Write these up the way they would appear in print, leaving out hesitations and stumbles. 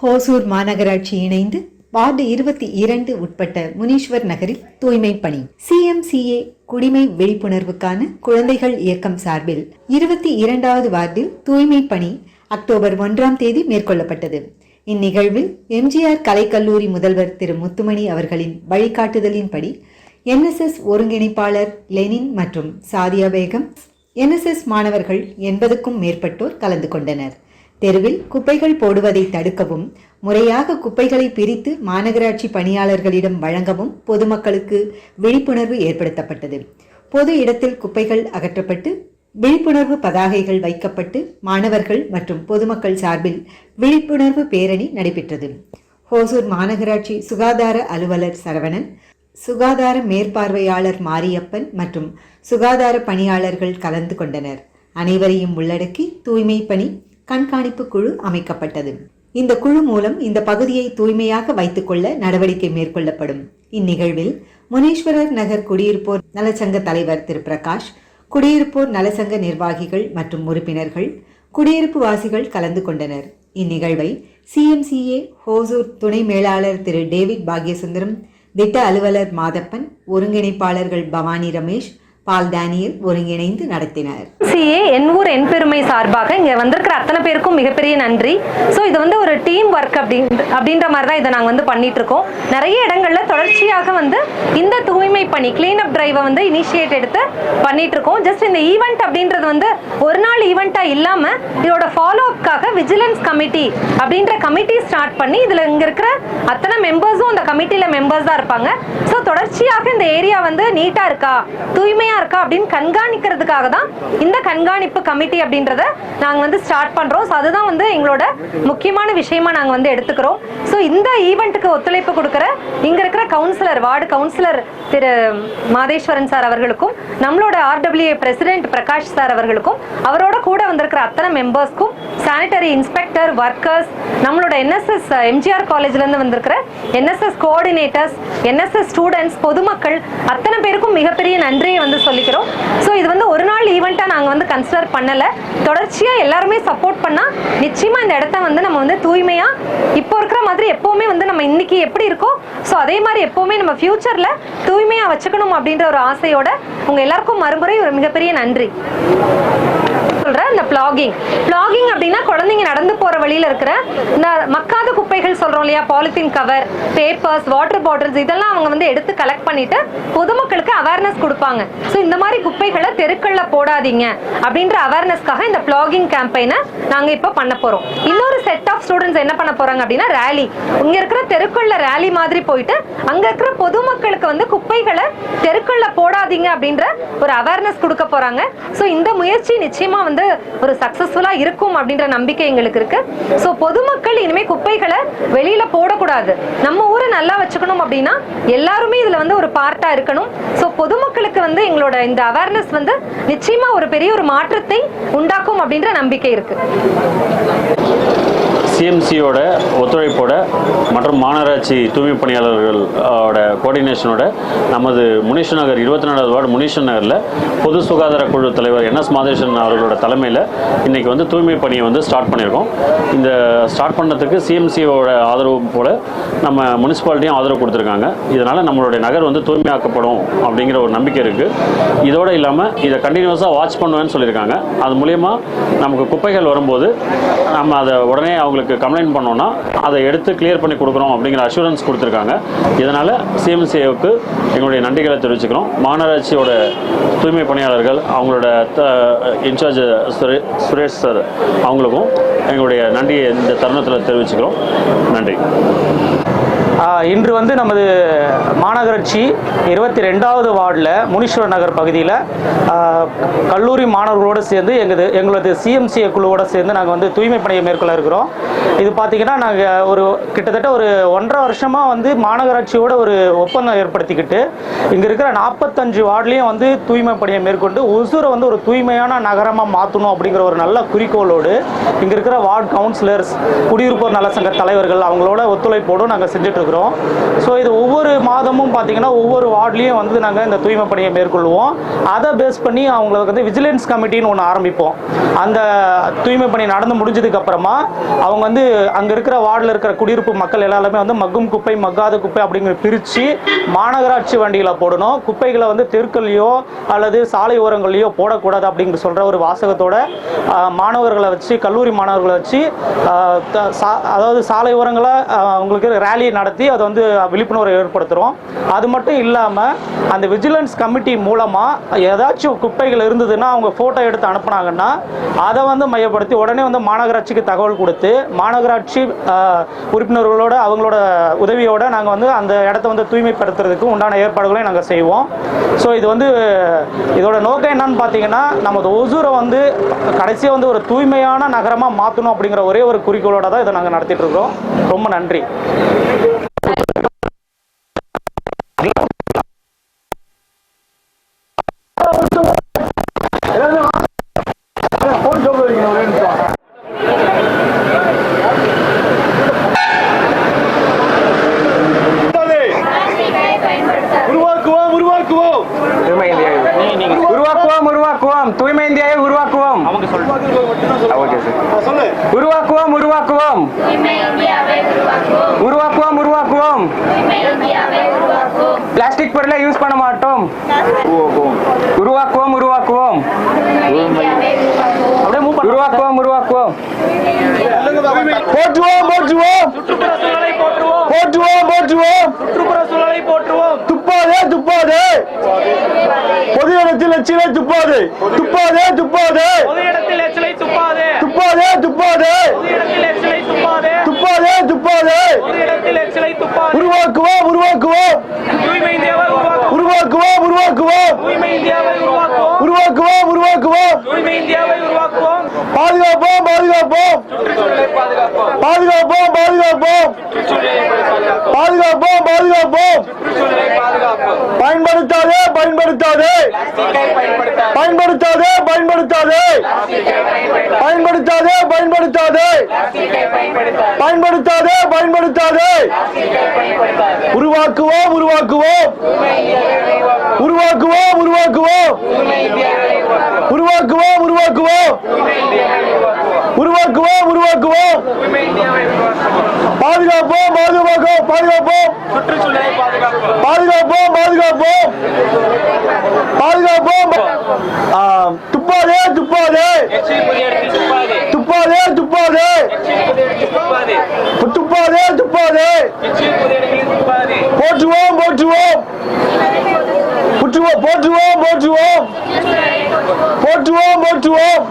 ஹோசூர் மாநகராட்சி இணைந்து வார்டு 22 உட்பட்ட முனீஸ்வர் நகரில் தூய்மை பணி. CMCA குடிமை விழிப்புணர்வுக்கான குழந்தைகள் இயக்கம் சார்பில் 22வது வார்டில் தூய்மை பணி அக்டோபர் 1ஆம் தேதி மேற்கொள்ளப்பட்டது. இந்நிகழ்வில் எம்ஜிஆர் கலைக்கல்லூரி முதல்வர் திரு முத்துமணி அவர்களின் வழிகாட்டுதலின்படி NSS ஒருங்கிணைப்பாளர் லெனின் மற்றும் சாதியா பேகம், NSS மாணவர்கள் 80க்கும் மேற்பட்டோர் கலந்து கொண்டனர். தெருவில் குப்பைகள் போடுவதை தடுக்கவும், முறையாக குப்பைகளை பிரித்து மாநகராட்சி பணியாளர்களிடம் வழங்கவும் பொதுமக்களுக்கு விழிப்புணர்வு ஏற்படுத்தப்பட்டது. பொது இடத்தில் குப்பைகள் அகற்றப்பட்டு விழிப்புணர்வு பதாகைகள் வைக்கப்பட்டு மாணவர்கள் மற்றும் பொதுமக்கள் சார்பில் விழிப்புணர்வு பேரணி நடைபெற்றது. ஹோசூர் மாநகராட்சி சுகாதார அலுவலர் சரவணன், சுகாதார மேற்பார்வையாளர் மாரியப்பன் மற்றும் சுகாதார பணியாளர்கள் கலந்து கொண்டனர். அனைவரையும் உள்ளடக்கி தூய்மை பணி கண்காணிப்பு குழு அமைக்கப்பட்டது. இந்த குழு மூலம் இந்த பகுதியை தூய்மையாக வைத்துக் கொள்ள நடவடிக்கை மேற்கொள்ளப்படும். இந்நிகழ்வில் முனீஸ்வரர் நகர் குடியிருப்போர் நலச்சங்க தலைவர் திரு பிரகாஷ், குடியிருப்போர் நலசங்க நிர்வாகிகள் மற்றும் உறுப்பினர்கள், குடியிருப்பு வாசிகள் கலந்து கொண்டனர். இந்நிகழ்வை CMCA ஹோசூர் துணை மேலாளர் திரு டேவிட் பாக்யசுந்தரம், திட்ட அலுவலர் மாதப்பன், ஒருங்கிணைப்பாளர்கள் பவானி ரமேஷ், பால் டேனியல் ஒருங்கிணைந்து நடத்தினர். என் ஊர் என் பெருமை சார்பாக இங்கே வந்திருக்கிற அத்தனை பேருக்கும் மிகப்பெரிய நன்றி. ஸோ இது ஒரு டீம் ஒர்க் அப்படின்ற மாதிரி தான் இதை நாங்கள் பண்ணிட்டு இருக்கோம். நிறைய இடங்கள்ல தொடர்ச்சியாக இந்த தூய்மை பணி கிளீன் அப் டிரைவை இனிஷியேட் எடுத்து பண்ணிட்டு இருக்கோம். ஜஸ்ட் இந்த ஈவெண்ட் அப்படின்றது ஒரு நாள் ஈவெண்ட்டா இல்லாம இதோட ஃபாலோ அப்காக விஜிலன்ஸ் கமிட்டி அப்படின்ற கமிட்டி ஸ்டார்ட் பண்ணி இதுல இங்க இருக்கிற அத்தனை மெம்பர்ஸும் அந்த கமிட்டியில மெம்பர்ஸ் தான் இருப்பாங்க. ஸோ தொடர்ச்சியாக இந்த ஏரியா நீட்டா இருக்கா, தூய்மையா இருக்கா அப்படின்னு கண்காணிக்கிறதுக்காக தான் இந்த கண்காணிப்பு கமிட்டி அப்படின்றத நாங்க ஸ்டார்ட் பண்றோம். ஸோ அதுதான் எங்களோட முக்கியமான விஷயமா நாங்க எடுத்துக்கிறோம். ஸோ இந்த ஈவெண்ட்டுக்கு ஒத்துழைப்பு கொடுக்கிற இங்க இருக்கிற கவுன்சிலர், வார்டு கவுன்சிலர் திரு மாதேஸ்வரன் சார் அவர்களுக்கும், நம்மளோட RWA பிரசிடென்ட் பிரகாஷ் சார் அவர்களுக்கும், அவரோட கூட வந்திருக்கிற அத்தனை மெம்பர்ஸ்க்கும், சானிட்டரி இன்ஸ்பெக்டர், ஒர்க்கர்ஸ், நம்மளோட NSS எம்ஜிஆர் காலேஜ்ல இருந்து வந்திருக்கிற NSS கோஆர்டினேட்டர்ஸ், NSS ஸ்டூடெண்ட்ஸ், பொதுமக்கள் அத்தனை பேருக்கும் மிகப்பெரிய நன்றியை சொல்லிக்கிறோம். ஸோ இது ஒரு நாள் ஈவெண்ட்டா நாங்க கன்சிடர் பண்ணல. தொடர்ச்சியா எல்லாருமே சப்போர்ட் பண்ணா நிச்சயமா இந்த இடத்த நம்ம தூய்மையா இப்போ இருக்கிற மாதிரி எப்பவுமே நம்ம இன்னைக்கு எப்படி இருக்கோ ஸோ அதே மாதிரி எப்பவுமே நம்ம ஃபியூச்சர்ல தூய்மையா வச்சுக்கணும் அப்படின்ற ஒரு ஆசையோட உங்க எல்லாருக்கும் மறுமுறை ஒரு மிகப்பெரிய நன்றி சொல்றேன். இந்த பிளாகிங் அப்படின்னா குழந்தைங்க நடந்து போற வழியில இருக்கிற இந்த மக்காத குப்பைகள் சொல்றோம் இல்லையா, polythene cover, papers, water bottles, இதெல்லாம் அவங்க எடுத்து கலெக்ட் பண்ணிட்டு பொதுமக்களுக்கு அவேர்னஸ் கொடுப்பாங்க. ஸோ இந்த மாதிரி குப்பைகளை தெருக்கள்ல போடாதீங்க அப்படின்ற அவேர்னஸ்க்காக இந்த பிளாகிங் கேம்பெயினை நாங்க இப்ப பண்ண போறோம். இன்னொரு செட் ஆஃப் ஸ்டூடெண்ட்ஸ் என்ன பண்ண போறாங்க அப்படின்னா ரேலி, இங்க இருக்கிற தெருக்கள்ல ரேலி மாதிரி போயிட்டு அங்க இருக்கிற பொதுமக்களுக்கு குப்பைகளை தெருக்கள்ல போடாதீங்க அப்படின்ற ஒரு அவேர்னஸ் கொடுக்க போறாங்க. ஸோ இந்த முயற்சி நிச்சயமா ஒரு சக்சஸ்ஃபுல்லா இருக்கும் அப்படின்ற நம்பிக்கை எங்களுக்கு இருக்கு. சோ பொதுமக்கள் இனிமே குப்பைகளை வெளியில போடக்கூடாது, நம்ம ஊரை நல்லா வச்சுக்கணும் அப்படின்னா எல்லாருமே இதுல ஒரு பார்ட்டா இருக்கணும். சோ பொதுமக்களுக்கு எங்களோட இந்த அவேர்னஸ் நிச்சயமா ஒரு பெரிய ஒரு மாற்றத்தை உண்டாக்கும் அப்படின்ற நம்பிக்கை இருக்கு. CMCயோட ஒத்துழைப்போட மற்றும் மாநகராட்சி தூய்மை பணியாளர்களோட கோஆர்டினேஷனோட நமது முனீஸ்வர் நகர் 24வது வார்டு முனீஸ்வர் நகரில் பொது சுகாதார குழு தலைவர் NS மாதேஸ்வரன் அவர்களோட தலைமையில் இன்றைக்கி தூய்மை பணியை ஸ்டார்ட் பண்ணியிருக்கோம். இந்த ஸ்டார்ட் பண்ணுறதுக்கு CMCயோட ஆதரவு போல் நம்ம முனிசிபாலிட்டியும் ஆதரவு கொடுத்துருக்காங்க. இதனால் நம்மளுடைய நகர் தூய்மையாக்கப்படும் அப்படிங்கிற ஒரு நம்பிக்கை இருக்குது. இதோடு இல்லாமல் இதை கண்டினியூஸாக வாட்ச் பண்ணுவேன்னு சொல்லியிருக்காங்க. அது மூலயமா நமக்கு குப்பைகள் வரும்போது நம்ம அதை உடனே அவங்களுக்கு கம்ப்ளைண்ட் பண்ணோம்னா அதை எடுத்து கிளியர் பண்ணி கொடுக்குறோம் அப்படிங்கிற அஷூரன்ஸ் கொடுத்துருக்காங்க. இதனால் CMCAவுக்கு எங்களுடைய நன்றிகளை தெரிவிச்சுக்கிறோம். மாநகராட்சியோட தூய்மை பணியாளர்கள், அவங்களோட இன்சார்ஜ் சுரேஷ் சார் அவங்களுக்கும் எங்களுடைய நன்றியை இந்த தருணத்தில் தெரிவிச்சுக்கிறோம். நன்றி. இன்று நமது மாநகராட்சி 22வது வார்டில் முனீஸ்வர் நகர் பகுதியில் கல்லூரி மாணவர்களோடு சேர்ந்து எங்களது CMCA குழுவோடு சேர்ந்து நாங்கள் தூய்மை பணியை மேற்கொள்ள இருக்கிறோம். இது பார்த்திங்கன்னா நாங்கள் கிட்டத்தட்ட ஒரு 1.5 வருஷமாக மாநகராட்சியோட ஒரு ஒப்பந்தம் ஏற்படுத்திக்கிட்டு இங்கே இருக்கிற 45 வார்டுலேயும் தூய்மை பணியை மேற்கொண்டு ஒசூரை ஒரு தூய்மையான நகரமாக மாற்றணும் அப்படிங்கிற ஒரு நல்ல குறிக்கோளோடு இங்கே இருக்கிற வார்டு கவுன்சிலர்ஸ், குடியிருப்போர் நலசங்க தலைவர்கள் அவங்களோட ஒத்துழைப்போடு நாங்கள் செஞ்சுட்டு இருக்கிறோம். ஸோ இது ஒவ்வொரு மாதமும் பார்த்திங்கன்னா ஒவ்வொரு வார்ட்லேயும் வந்து நாங்கள் இந்த தூய்மை பணியை மேற்கொள்வோம். அதை பேஸ் பண்ணி அவங்களுக்கு வந்து விஜிலன்ஸ் கமிட்டின்னு ஒன்று ஆரம்பிப்போம். அந்த தூய்மை பணி நடந்து முடிஞ்சதுக்கப்புறமா அவங்க வந்து அங்கே இருக்கிற வார்டில் இருக்கிற குடியிருப்பு மக்கள் எல்லாருமே வந்து மக்கும் குப்பை மக்காத குப்பை அப்படிங்கிற பிரித்து மாநகராட்சி வண்டியில் போடணும். குப்பைகளை வந்து தெருக்கள்லையோ அல்லது சாலை ஓரங்கள்லையோ போடக்கூடாது அப்படிங்கிற சொல்கிற ஒரு வாசகத்தோட மாணவர்களை வச்சு கல்லூரி மாணவர்களை வச்சு அதாவது சாலை ஓரங்களை அவங்களுக்கு ரேலி நடத்தி அதை வந்து விழிப்புணர்வு ஏற்படுத்துகிறோம். அது மட்டும் இல்லாமல் அந்த விஜிலன்ஸ் கமிட்டி மூலமாக ஏதாச்சும் குப்பைகள் இருந்ததுன்னா அவங்க ஃபோட்டோ எடுத்து அனுப்புனாங்கன்னா அதை வந்து மையப்படுத்தி உடனே வந்து மாநகராட்சிக்கு தகவல் கொடுத்து மாநகராட்சி உறுப்பினர்களோட அவங்களோட உதவியோட நாங்கள் வந்து அந்த இடத்த வந்து தூய்மைப்படுத்துறதுக்கு உண்டான ஏற்பாடுகளையும் நாங்கள் செய்வோம். ஸோ இது வந்து இதோட நோக்கம் என்னன்னு பார்த்தீங்கன்னா நமது ஒசூரை வந்து கடைசியாக வந்து ஒரு தூய்மையான நகரமாக மாற்றணும் அப்படிங்கிற ஒரே ஒரு குறிக்கோளோட தான் இதை நாங்கள் நடத்திட்டு இருக்கோம். ரொம்ப நன்றி. தூய்மை இந்தியாவை உருவாக்குவோம். உருவாக்குவோம் உருவாக்குவோம் உருவாக்குவோம் உருவாக்குவோம். பிளாஸ்டிக் பொருளை யூஸ் பண்ண மாட்டோம். உருவாக்குவோம் உருவாக்குவோம் உருவாக்குவோம் உருவாக்குவோம். போற்றுவோம் போற்றுவோம் போற்றுவோம் போற்றுவோம். சுற்றுப்புற சூழலை போற்றுவோம். துப்பாதே துப்பாதே பொது இடத்தில் எச்சிலை துப்பாதே துப்பாதே துப்பாதே பொது இடத்தில் எச்சிலை துப்பாதே துப்பாதே துப்பாதே பொது இடத்தில் எச்சிலை துப்பாதே துப்பாதே துப்பாதே. பொது இடத்தில் எச்சிலை துப்பாதே. உருவாக்குவோம் உருவாக்குவோம் தூய்மை இந்தியாவை உருவாக்குவோம் உருவாக்குவோம் தூய்மை இந்தியாவை உருவாக்குவோம். உருவாக்குவோம் உருவாக்குவோம். தூய்மை இந்தியாவை உருவாக்குவோம். பாதுகாப்போம் பாதுகாப்போம் பாதுகாப்போம் பாதுகாப்போம் பாதுகாப்போம் பாதுகாப்போம். பயன்படுத்தாதே பயன்படுத்தாதே பயன்படுத்தாதே பயன்படுத்தாதே பயன்படுத்தாதே பயன்படுத்தாதே பயன்படுத்தாதே பயன்படுத்தாதே. உருவாக்குவோம் உருவாக்குவோம் உருவாக்குவோம் உருவாக்குவோம் உருவாக்குவோம் உருவாக்குவோம் உருவாக்குவோம் உருவாக்குவோம். பாதுகாப்போம் பாதுகாப்போம் பாதுகாப்போம் பாதுகாப்போம் பாதுகாப்போம் பாதுகாப்போம். துப்பாதே துப்பாதே துப்பாதே துப்பாதே துப்பாதே துப்பாதே. போற்றுவோம் போற்றுவோம் போற்றுவோம் போற்றுவோம் போற்றுவோம் போற்றுவோம் போற்றுவோம்.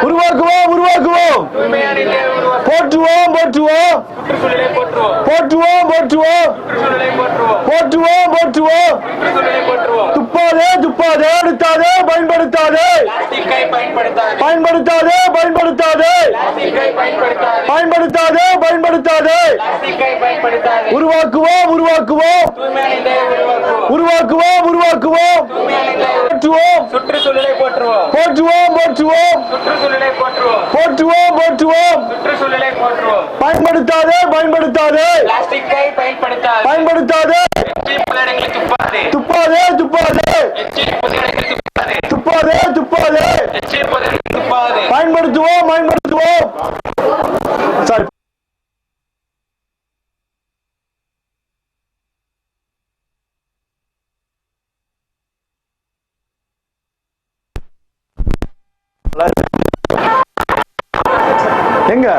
உருவாக்குவோம் உருவாக்குவோம் போற்றுவோம் போற்றுவோம் போற்றுவோம் போற்றுவோம் போற்றுவோம் போற்றுவோம். துப்பாதே துப்பாதே எடுத்தாதே பயன்படுத்தாதே பயன்படுத்தாதே பயன்படுத்தாதே பயன்படுத்தாதே பயன்படுத்தாதே. உருவாக்குவோம் உருவாக்குவோம் உருவாக்குவோம் உருவாக்குவோம். போற்றுவோம் சுற்றுச்சூழலை போற்றுவோம். போற்றுவோம் போற்றுவோம் போற்றுவோம் போற்றுவோம். சுற்றுச்சூழலை போற்றுவோம். பயன்படுத்தாதே பயன்படுத்தாதே பிளாஸ்டிக்கை பயன்படுத்தாது. பயன்படுத்தாதே துப்பாதே துப்பாதே துப்பாதே துப்பாதே துப்பாதே. பயன்படுத்துவோம் பயன்படுத்துவோம். சாரி. எங்க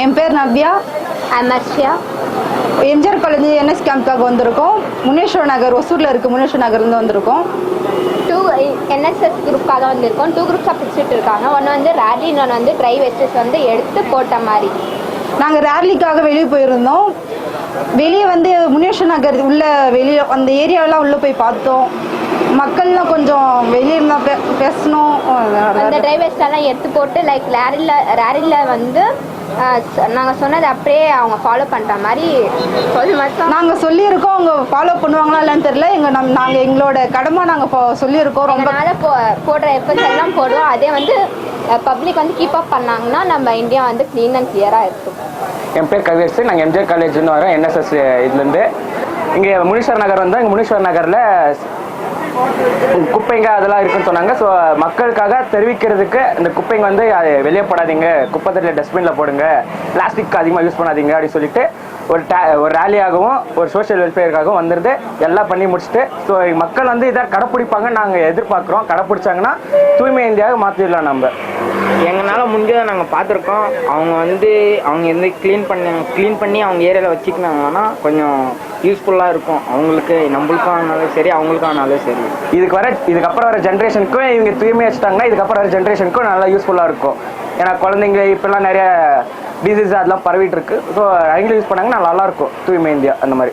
என் பேர் நவ்யா. அமர்ஷியா. எம்ஜிஆர் காலேஜ் என்எஸ் கேம்ப்காக வந்திருக்கோம். முனேஸ்வர் நகர் ஒசூரில் இருக்குது. முனேஸ்வர் நகர்லேருந்து வந்திருக்கோம். என்ன என்எஸ்எஸ் குரூப்காக வந்திருக்கோம். 2 குரூப்ஸாக பிரிச்சுட்டு இருக்காங்க. ஒன்று வந்து ரேலி, இன்னொன்று வந்து ட்ரை வெஸ்டர்ஸ் வந்து எடுத்து போட்ட மாதிரி. நாங்கள் ரேலிக்காக வெளியே போயிருந்தோம். வெளியே வந்து முனீஸ்வர் நகர் உள்ள வெளியே அந்த ஏரியாவெல்லாம் உள்ளே போய் பார்த்தோம். மக்கள்லாம் கொஞ்சம் வெளியே இருந்தால் பேசணும். அந்த ட்ரை வெஸ்டெல்லாம் எடுத்து போட்டு லைக் ரேலியில் வந்து நாங்கள் சொன்னது அப்படியே அவங்க ஃபாலோ பண்ணுற மாதிரி நாங்கள் சொல்லியிருக்கோம். அவங்க ஃபாலோ பண்ணுவாங்களா இல்லைன்னு தெரியல. நாங்கள் எங்களோட கடமை நாங்கள் சொல்லியிருக்கோம். ரொம்ப போடுற எஃபர்ட்ஸ் எல்லாம் போடுவோம். அதே வந்து பப்ளிக் வந்து கீப் அப் பண்ணாங்கன்னா நம்ம இந்தியா வந்து க்ளீன் அண்ட் கிளியராக இருக்கும். என் பேர் கவியரசு. நாங்கள் எம்ஜிஆர் காலேஜ்னு வரோம், என்எஸ்எஸ் இதுலேருந்து. இங்கே முனீஸ்வர் நகர் வந்தோம். இங்கே முனீஸ்வர் நகரில் குப்பைங்க அதெல்லாம் இருக்குன்னு சொன்னாங்க. ஸோ மக்களுக்காக தெரிவிக்கிறதுக்கு இந்த குப்பைங்க வந்து வெளியே போடாதீங்க, குப்பை தட்டில் டஸ்ட்பினில் போடுங்க, பிளாஸ்டிக் அதிகமாக யூஸ் பண்ணாதீங்க அப்படின்னு சொல்லிட்டு ஒரு ரேலியாகவும் ஒரு சோஷியல் வெல்ஃபேருக்காகவும் வந்துருந்து எல்லாம் பண்ணி முடிச்சுட்டு ஸோ மக்கள் வந்து இதை கடைப்பிடிப்பாங்கன்னு நாங்கள் எதிர்பார்க்குறோம். கடைப்பிடிச்சாங்கன்னா தூய்மை இந்தியாவை மாற்றிடலாம். நம்ம எங்களால் முடிஞ்சதை நாங்கள் பார்த்துருக்கோம். அவங்க வந்து க்ளீன் பண்ணி அவங்க ஏரியாவில் வச்சுக்கினாங்கன்னா கொஞ்சம் யூஸ்ஃபுல்லாக இருக்கும். அவங்களுக்கு நம்மளுக்கும் ஆனாலும் சரி, அவங்களுக்கும் ஆனாலும் சரி. இதுக்கப்புறம் வர ஜென்ரேஷனுக்கும் இவங்க தூய்மையாக வச்சுட்டாங்கன்னா இதுக்கப்புறம் வர ஜென்ரேஷனுக்கும் நல்லா யூஸ்ஃபுல்லாக இருக்கும். ஏன்னா குழந்தைங்க இப்போல்லாம் நிறைய டிசீஸ் அதெல்லாம் பரவிட்டு இருக்கு. ஸோ அவங்களும் யூஸ் பண்ணாங்கன்னா நல்லா இருக்கும் தூய்மை இந்தியா அந்த மாதிரி.